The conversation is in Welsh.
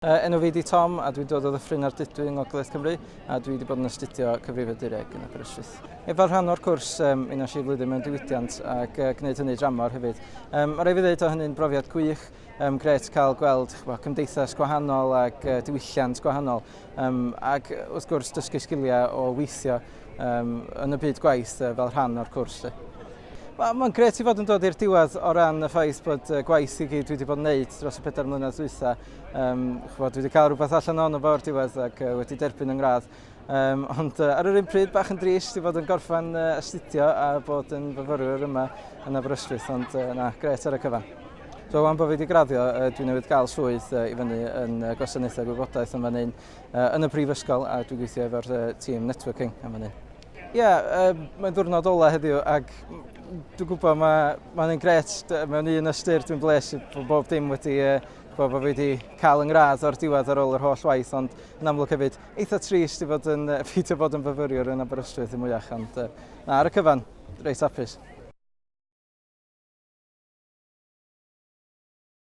Enw fi di Tom a dwi dod o Ddyffryn Ardudwy yng Ngogledd Cymru a dwi wedi bod yn astudio cyfrifiadureg yn Aberystwyth. Fel rhan o'r cwrs, mi wnes i flwyddyn mewn diwydiant ac gwneud hynny dramor hefyd. Mae rhaid fi ddweud o hynny'n brofiad gwych, gret cael gweld cymdeithas gwahanol ac diwylliant gwahanol ac wrth gwrs dysgu sgiliau o weithio yn y byd gwaith fel rhan o'r cwrs. Mae'n gret i fod yn dod i'r diwedd o ran y ffaith bod gwaith i gyd dwi wedi bod yn gwneud dros y 4 mlynedd dwytha. Dwi wedi cael rhywbeth allan o'n o'r diwedd ac wedi derbyn yng ngradd. Ond ar yr un pryd bach yn drist i fod yn gorffen astudio a bod yn myfyrwyr yma yn Aberystwyth, ond gret ar y cyfan. So, wan bod fi wedi graddio, dwi newydd gael swydd i fyny yn gwasanaethau gwybodaeth yn fan hyn yn y Prifysgol a dwi'n gweithio efo'r tîm networking yn fan hyn. Mae'n diwrnod ola heddiw ac dwi'n gwybod mae'n un gret mewn un ystyr dwi'n bles bod bob dim wedi bod fi wedi cael yng ngradd o'r diwedd ar ôl yr holl waith, ond yn amlwg hefyd eitha trist i fod yn ffitio bod yn fyfyriwr yn Aberystwyth y mwyach, ond ar y cyfan, reit hapus.